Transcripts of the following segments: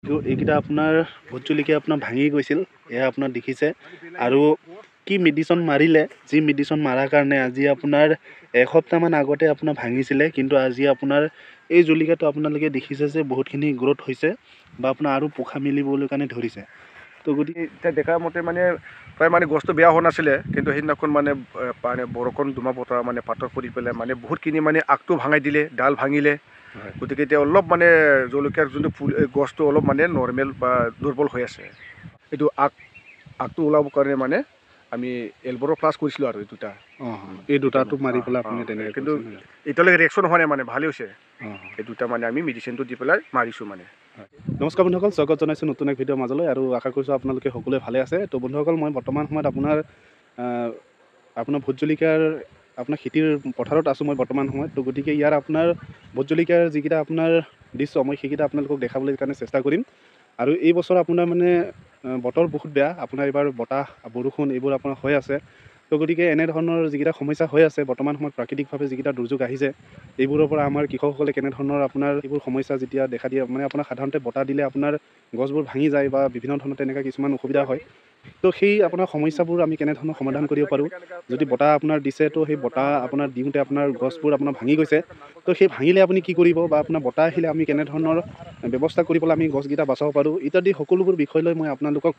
এইকেইটা আপোনাৰ ভোট জলকীয়া আপোনাৰ ভাঙি গৈছিল, এয়া আপোনাৰ দেখিছে। আৰু কি মেডিচিন মাৰিলে, যি মেডিচিন মাৰাৰ কাৰণে আজি আপোনাৰ এসপ্তাহমান আগতে আপোনাৰ ভাঙিছিলে, কিন্তু আজি আপোনাৰ এই জলকীয়াটো আপোনালোকে দেখিছে যে বহুতখিনি গ্ৰ'থ হৈছে বা আপোনাৰ আৰু পোখা মেলিবলৈ কাৰণে ধৰিছে। তো গতিকে এতিয়া দেখা মতে মানে প্ৰায় মানে গছটো বেয়া হোৱা নাছিলে, কিন্তু সেইদিনাখন মানে বৰষুণ দুমা বতৰা মানে পাথৰ পৰি পেলাই মানে বহুতখিনি মানে আগটো ভাঙাই দিলে, ডাল ভাঙিলে। গতিকে এতিয়া অলপ মানে জলকীয়াৰ যোনটো গছটো অলপ মানে নৰ্মেল বা দুৰ্বল হৈ আছে। এইটো আগটো ওলাবৰ কাৰণে মানে আমি এলবৰো প্লাছ কৰিছিলোঁ আৰু দুটা। এই দুটাটো মাৰি পেলাই আপুনি তেনেকৈ কিন্তু কৰিছে নহয়? এতিয়ালৈকে ৰিয়েকশ্যন হোৱা নাই, মানে ভালেই হৈছে। অঁ, এই দুটা মানে আমি মেডিচিনটো দি পেলাই মাৰিছোঁ মানে। নমস্কাৰ বন্ধুসকল, স্বাগত জনাইছোঁ নতুন এক ভিডিঅ'ৰ মাজলৈ, আৰু আশা কৰিছোঁ আপোনালোকে সকলোৱে ভালে আছে। তো বন্ধুসকল, মই বৰ্তমান সময়ত আপোনাৰ ভোট জলকীয়াৰ আপোনাৰ খেতিৰ পথাৰত আছোঁ মই বৰ্তমান সময়ত। তো গতিকে ইয়াৰ আপোনাৰ ভোট জলকীয়াৰ যিকেইটা আপোনাৰ দৃশ্য, মই সেইকেইটা আপোনালোকক দেখাবলৈ কাৰণে চেষ্টা কৰিম। আৰু এই বছৰ আপোনাৰ মানে বতৰ বহুত বেয়া, আপোনাৰ এইবাৰ বতাহ বৰষুণ এইবোৰ আপোনাৰ হৈ আছে। তো গতিকে এনেধৰণৰ যিকেইটা সমস্যা হৈ আছে বৰ্তমান সময়ত, প্ৰাকৃতিকভাৱে যিকেইটা দুৰ্যোগ আহিছে, এইবোৰৰ পৰা আমাৰ কৃষকসকলে কেনেধৰণৰ আপোনাৰ এইবোৰ সমস্যা যেতিয়া দেখা দিয়ে, মানে আপোনাৰ সাধাৰণতে বতাহ দিলে আপোনাৰ গছবোৰ ভাঙি যায় বা বিভিন্ন ধৰণৰ তেনেকুৱা কিছুমান অসুবিধা হয়। তো সেই আপোনাৰ সমস্যাবোৰ আমি কেনেধৰণৰ সমাধান কৰিব পাৰোঁ, যদি বতাহ আপোনাৰ দিছে তো সেই বতাহ আপোনাৰ দিওঁতে আপোনাৰ গছবোৰ আপোনাৰ ভাঙি গৈছে, তো সেই ভাঙিলে আপুনি কি কৰিব, বা আপোনাৰ বতাহ আহিলে আমি কেনেধৰণৰ ব্যৱস্থা কৰি পেলাই আমি গছকেইটা বচাব পাৰোঁ ইত্যাদি সকলোবোৰ বিষয় লৈ মই আপোনালোকক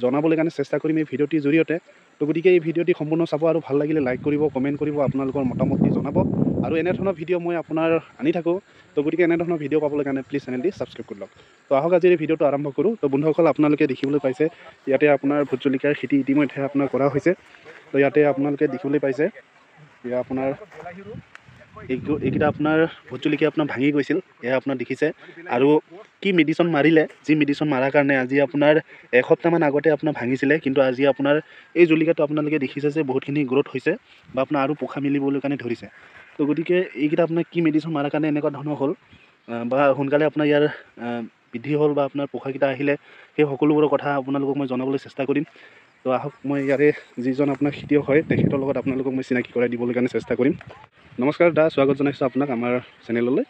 জনাবলৈ কাৰণে চেষ্টা কৰিম এই ভিডিঅ'টিৰ জৰিয়তে। তো গতিকে এই ভিডিঅ'টি সম্পূৰ্ণ চাব, আৰু ভাল লাগিলে লাইক কৰিব, কমেণ্ট কৰিব, আপোনালোকৰ মতামতটি জনাব। আৰু এনেধৰণৰ ভিডিঅ' মই আপোনাৰ আনি থাকোঁ। তো গতিকে এনেধৰণৰ ভিডিঅ' পাবলৈ কাৰণে প্লিজ চেনেলটি ছাবস্ক্ৰাইব কৰি লওক। তো আহক আজি এই ভিডিঅ'টো আৰম্ভ কৰোঁ। তো বন্ধুসকল, আপোনালোকে দেখিবলৈ পাইছে ইয়াতে আপোনাৰ ভোট জলকীয়াৰ খেতি ইতিমধ্যে আপোনাৰ কৰা হৈছে। তো ইয়াতে আপোনালোকে দেখিবলৈ পাইছে এয়া আপোনাৰ এইকেইটা আপোনাৰ ভোট জলকীয়া আপোনাৰ ভাঙি গৈছিল, এয়া আপোনাৰ দেখিছে। আৰু কি মেডিচিন মাৰিলে, যি মেডিচিন মাৰাৰ কাৰণে আজি আপোনাৰ এসপ্তাহমান আগতে আপোনাৰ ভাঙিছিলে, কিন্তু আজি আপোনাৰ এই জলকীয়াটো আপোনালোকে দেখিছে যে বহুতখিনি গ্ৰ'থ হৈছে বা আপোনাৰ আৰু পোখা মেলিবলৈ কাৰণে ধৰিছে। তো গতিকে এইকেইটা আপোনাৰ কি মেডিচিন মাৰাৰ কাৰণে এনেকুৱা ধৰণৰ হ'ল, বা সোনকালে আপোনাৰ ইয়াৰ বৃদ্ধি হ'ল, বা আপোনাৰ পোখাকেইটা আহিলে, সেই সকলোবোৰৰ কথা আপোনালোকক মই জনাবলৈ চেষ্টা কৰিম। তো আহক, মই ইয়াৰে যিজন আপোনাৰ খেতিয়ক হয় তেখেতৰ লগত আপোনালোকক মই চিনাকি কৰাই দিবলৈ কাৰণে চেষ্টা কৰিম। নমস্কাৰ দাদা, স্বাগত জনাইছোঁ আপোনাক আমাৰ চেনেললৈ।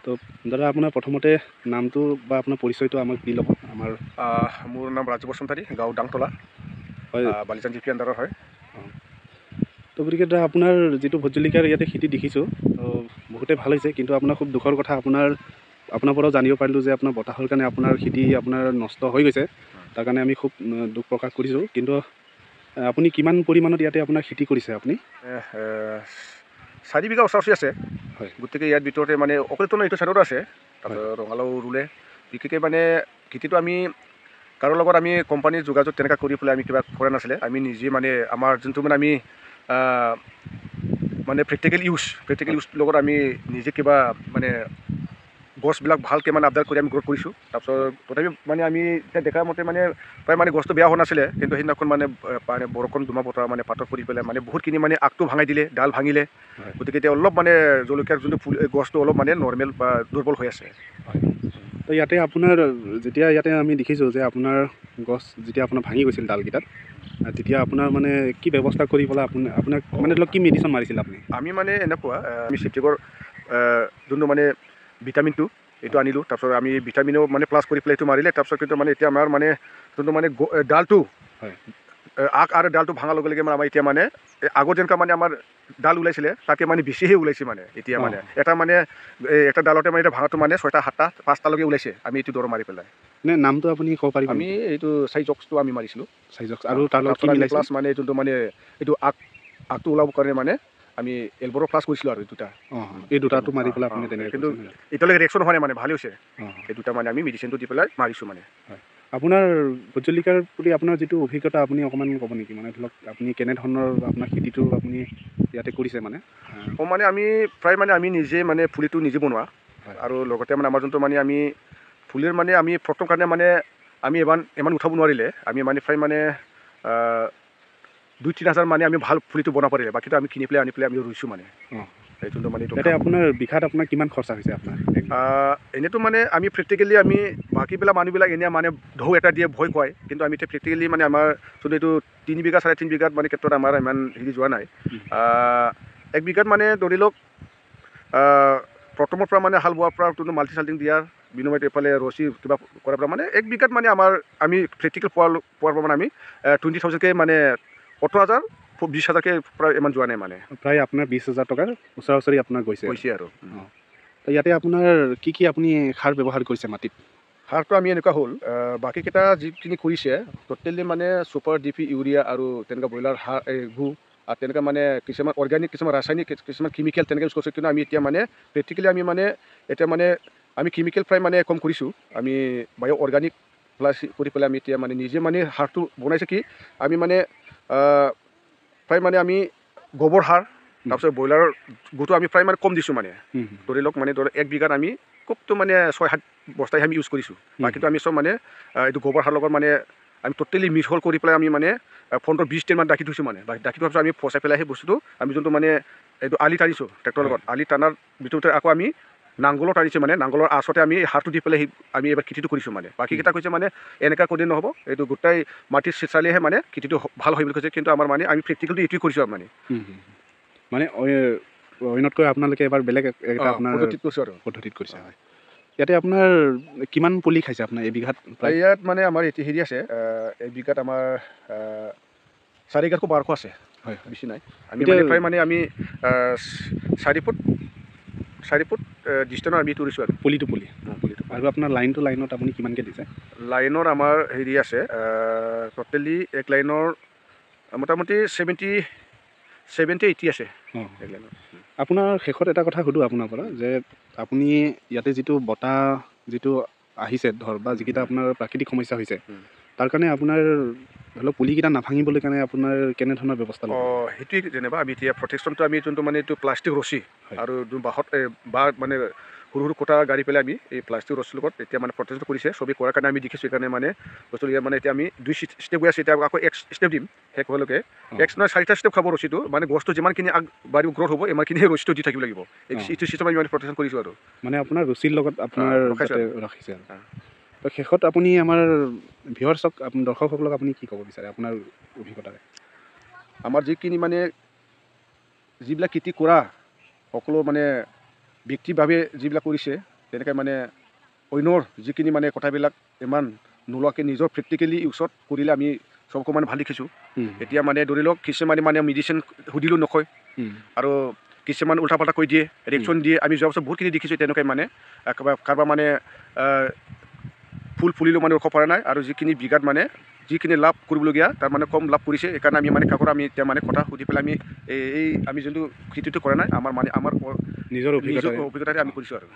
তো দাদা, আপোনাৰ প্ৰথমতে নামটো বা আপোনাৰ পৰিচয়টো আমাক দি ল'ব। মোৰ নাম ৰাজু বসুমতাৰী, গাঁও ডাংতলা, হয়, বালিজান জি পি আণ্ডাৰৰ হয়। তো গতিকে দাদা, আপোনাৰ যিটো ভোট জলকীয়াৰ ইয়াতে খেতি দেখিছোঁ, তো বহুতেই ভাল হৈছে, কিন্তু আপোনাৰ খুব দুখৰ কথা, আপোনাৰ পৰাও জানিব পাৰিলোঁ যে আপোনাৰ বতাহৰ কাৰণে আপোনাৰ খেতি আপোনাৰ নষ্ট হৈ গৈছে। তাৰ কাৰণে আমি খুব দুখ প্ৰকাশ কৰিছোঁ। কিন্তু আপুনি কিমান পৰিমাণত ইয়াতে আপোনাৰ খেতি কৰিছে আপুনি? 4 বিঘা ওচৰা ওচৰি আছে। হয়, গতিকে ইয়াৰ ভিতৰতে মানে অকলেতো এইটো চাইডত আছে, তাৰপিছত ৰঙালাও ৰুলে। বিশেষকৈ মানে খেতিটো আমি কাৰো লগত আমি কোম্পানীৰ যোগাযোগ তেনেকৈ কৰি পেলাই আমি কিবা কৰা নাছিলে। আমি নিজে মানে আমাৰ যোনটো মানে আমি মানে প্ৰেক্টিকেল ইউজ লগত আমি নিজে কিবা মানে গছবিলাক ভালকৈ মানে আপডাল কৰি আমি গ্ৰ'থ কৰিছোঁ। তাৰপিছত তথাপি মানে আমি এতিয়া দেখা মতে মানে প্ৰায় মানে গছটো বেয়া হোৱা নাছিলে, কিন্তু সেইদিনাখন মানে বৰষুণ দুমা বতৰা মানে পাথৰ পৰি পেলাই মানে বহুতখিনি মানে আগটো ভাঙাই দিলে, ডাল ভাঙিলে। গতিকে এতিয়া অলপ মানে জলকীয়াৰ যোনটো গছটো অলপ মানে নৰ্মেল বা দুৰ্বল হৈ আছে। তো ইয়াতে আপোনাৰ যেতিয়া ইয়াতে আমি দেখিছোঁ যে আপোনাৰ গছ যেতিয়া আপোনাৰ ভাঙি গৈছিল ডালকেইটাত, তেতিয়া আপোনাৰ মানে কি ব্যৱস্থা কৰি পেলাই আপোনাক মানে ধৰি লওক কি মেডিচিন মাৰিছিল আপুনি? আমি মানে এনেকুৱা আমি চেফটিকৰ যোনটো মানে ভিটামিনটো এইটো আনিলোঁ। তাৰপিছত আমি ভিটামিনো মানে প্লাছ কৰি পেলাই এইটো মাৰিলে। তাৰপিছত কিন্তু মানে এতিয়া আমাৰ মানে যোনটো মানে ডালটো হয়, আগ আৰু ডালটো ভাঙাৰ লগে লগে মানে আমাৰ এতিয়া মানে আগত যেনেকুৱা মানে আমাৰ ডাল ওলাইছিলে তাকে মানে বেছিহে ওলাইছে মানে এতিয়া মানে এটা মানে এটা ডালতে মানে এতিয়া ভাঙাটো মানে 6টা 7টা 5টালৈকে ওলাইছে। আমি এইটো দৰৱ মাৰি পেলাই নে নামটো আপুনি ক'ব পাৰিব? আমি এইটো চাইজক্সটো আমি মাৰিছিলোঁ। চাইজক্স, আৰু তাৰ লগত কি তাৰপিছত আমি মিলাইছে? প্লাছ মানে যোনটো মানে এইটো আগটো ওলাবৰ কাৰণে মানে আমি এলবৰো প্লাছ কৰিছিলোঁ আৰু এই দুটা। এই দুটাটো মাৰি পেলাই আপুনি তেনেকৈ কিন্তু কৰিছে নহয়? এতিয়ালৈকে ৰিয়েকশ্যন হোৱা নাই, মানে ভালেই হৈছে। অঁ, এই দুটা মানে আমি মেডিচিনটো দি পেলাই মাৰিছোঁ মানে। হয়। আপোনাৰ ভোট জলকীয়াৰ প্ৰতি আপোনাৰ যিটো অভিজ্ঞতা, আপুনি অকণমান ক'ব নেকি? মানে ধৰি লওক আপুনি কেনেধৰণৰ আপোনাৰ খেতিটো আপুনি ইয়াতে কৰিছে মানে? মানে আমি প্ৰায় মানে আমি নিজে মানে পুলিটো নিজে বনোৱা, আৰু লগতে মানে আমাৰ যোনটো মানে আমি ফুলিৰ মানে আমি প্ৰথম কাৰণে মানে আমি ইমান উঠাব নোৱাৰিলে, আমি মানে প্ৰায় মানে 2-3 হাজাৰ মানে আমি ভাল ফুলিটো বনাব পাৰিলে, বাকীটো আমি কিনি পেলাই আনি পেলাই আমি ৰুইছোঁ মানে। যোনটো মানে তাতে আপোনাৰ বিঘাত আপোনাৰ কিমান খৰচা হৈছে আপোনাৰ? এনেইতো মানে আমি প্ৰেক্টিকেলি আমি বাকীবিলাক মানুহবিলাক এনেই মানে ঢৌ এটা দিয়ে ভয় খুৱায়, কিন্তু আমি এতিয়া প্ৰেক্টিকেলি মানে আমাৰ যোনটো এইটো 3 বিঘা 3.5 বিঘাত মানে ক্ষেত্ৰত আমাৰ ইমান হেৰি যোৱা নাই। 1 বিঘাত মানে ধৰি লওক প্ৰথমৰ পৰা মানে হাল বোৱাৰ পৰা যোনটো মাল্টি চাল্টিং দিয়াৰ বিনিময়ত এইফালে ৰছী কিবা কৰাৰ পৰা মানে 1 বিঘাত মানে আমি প্ৰেক্টিকেল পোৱাৰ পৰা মানে আমি 20,000কে মানে 18,000 20,000কে প্ৰায় ইমান যোৱা নাই মানে প্ৰায় আপোনাৰ 20,000 টকাৰ ওচৰা ওচৰি আপোনাৰ গৈছে আৰু তো ইয়াতে আপোনাৰ কি আপুনি সাৰ ব্যৱহাৰ কৰিছে মাটিত? সাৰটো আমি এনেকুৱা হ'ল বাকীকেইটা যিখিনি কৰিছে টোটেলি মানে ছুপাৰ DP ইউৰিয়া আৰু তেনেকুৱা ব্ৰইলাৰ সাৰ গু আৰু তেনেকুৱা মানে কিছুমান অৰ্গেনিক কিছুমান ৰাসায়নিক কিছুমান কেমিকেল তেনেকৈ ইউজ কৰিছোঁ কিন্তু আমি এতিয়া মানে প্ৰেক্টিকেলি আমি মানে এতিয়া মানে আমি কেমিকেল প্ৰায় মানে কম কৰিছোঁ আমি বায়' অৰ্গেনিক প্লাছ কৰি পেলাই আমি এতিয়া মানে নিজে মানে সাৰটো বনাইছে কি আমি মানে প্ৰায় মানে আমি গোবৰ সাৰ তাৰপিছত ব্ৰইলাৰৰ গুটো আমি প্ৰায় মানে কম দিছোঁ মানে ধৰি লওক মানে 1 বিঘাত আমি খুবটো মানে 6-7 বস্তাই আমি ইউজ কৰিছোঁ বাকীটো আমি চব মানে এইটো গোবৰ সাৰৰ লগত মানে আমি টোটেলি মিহল কৰি পেলাই আমি মানে 15-20 দিনমান ৰাখি থৈছোঁ মানে ৰাখি থোৱাৰ পিছত আমি পচাই পেলাই সেই বস্তুটো আমি যোনটো মানে এইটো আলি টানিছোঁ ট্ৰেক্টৰৰ লগত আলি টানাৰ ভিতৰতে আকৌ আমি নাংগলত টানিছোঁ মানে নাংগলৰ আচলতে আমি সাৰটো দি পেলাই আমি এবাৰ খেতিটো কৰিছোঁ মানে বাকীকেইটা কৈছে মানে এনেকুৱা কৰি নহ'ব এইটো গোটেই মাটি চালিহে মানে খেতিটো ভাল হয় বুলি কৈছে কিন্তু আমাৰ মানে আমি প্ৰেক্টিকেলটো এইটোৱে কৰিছোঁ আৰু মানে অন্যতকৈ আপোনালোকে এবাৰ বেলেগ এটা আপোনাৰ পদ্ধতিত কৰিছোঁ আৰু পদ্ধতিত কৰিছে হয় ইয়াতে আপোনাৰ কিমান পুলি খাইছে আপোনাৰ এবিঘাত? ইয়াত মানে আমাৰ এতিয়া হেৰি আছে এবিঘাত আমাৰ 4,500 আছে হয় বেছি নাই আমি মানে প্ৰায় মানে আমি 4 ফুট ডিষ্টেঞ্চৰ আমি তুলিছোঁ আৰু পুলিটো আৰু আপোনাৰ লাইনত আপুনি কিমানকৈ দিছে? লাইনৰ আমাৰ হেৰি আছে টোটেলি 1 লাইনৰ মোটামুটি 70-80 আছে এক লাইনৰ আপোনাৰ শেষত এটা কথা সুধোঁ আপোনাৰ পৰা যে আপুনি ইয়াতে যিটো বতাহ যিটো আহিছে বা যিকেইটা আপোনাৰ প্ৰাকৃতিক সমস্যা হৈছে তাৰ কাৰণে আপোনাৰ ধৰি লওক পুলিকেইটা নাভাঙিবলৈ কাৰণে আপোনাৰ কেনেধৰণৰ ব্যৱস্থা ল'ব? সেইটোৱে যেনিবা আমি এতিয়া প্ৰটেকশ্যনটো আমি যোনটো মানে এইটো প্লাষ্টিক ৰছী আৰু বাঁহত মানে সৰু খুঁটা গাড়ি পেলাই আমি এই প্লাষ্টিক ৰছীৰ লগত এতিয়া মানে প্ৰটেকশ্যন কৰিছে চবেই কৰাৰ কাৰণে আমি দেখিছোঁ সেইকাৰণে মানে বস্তুটো মানে এতিয়া আমি 2 ষ্টেপ গৈ আছোঁ এতিয়া আকৌ 1 ষ্টেপ দিম শেষ হোৱালৈকে 4টা ষ্টেপ খাব ৰছীটো মানে গছটো যিমানখিনি আগবাঢ়িব গ্ৰ'থ হ'ব ইমানখিনি সেই ৰছীটো দি থাকিব লাগিব এইটো চিষ্টেম আমি মানে প্ৰটেকশ্যন কৰিছোঁ আৰু মানে আপোনাৰ ৰছীৰ লগত আপোনাৰ ৰাখিছে আৰু তো শেষত আপুনি আমাৰ ভিউৱাৰ্ছক দৰ্শকসকলক আপুনি কি ক'ব বিচাৰে আপোনাৰ অভিজ্ঞতাৰে? আমাৰ যিখিনি মানে যিবিলাক খেতি কৰা সকলো মানে ব্যক্তিভাৱে যিবিলাক কৰিছে তেনেকৈ মানে অন্যৰ যিখিনি মানে কথাবিলাক ইমান নোলোৱাকৈ নিজৰ প্ৰেক্টিকেলি ইউজত কৰিলে আমি চবকো মানে ভাল দেখিছোঁ এতিয়া মানে ধৰি লওক কিছুমানে মানে মেডিচিন সুধিলেও নকয় আৰু কিছুমান উল্টা পাল্টা কৈ দিয়ে ৰিয়েকশ্যন দিয়ে আমি যোৱা বছৰ বহুতখিনি দেখিছোঁ তেনেকৈ মানে কাৰোবাৰ মানে ফুল ফুলিলেও মানে ৰখাব পৰা নাই আৰু যিখিনি বিঘাত মানে যিখিনি লাভ কৰিবলগীয়া তাৰ মানে কম লাভ কৰিছে সেইকাৰণে আমি মানে কাকো আমি এতিয়া মানে কথা সুধি পেলাই আমি যোনটো খেতিটো কৰা নাই আমাৰ নিজৰ অভিজ্ঞতাৰে আমি কৰিছোঁ আৰু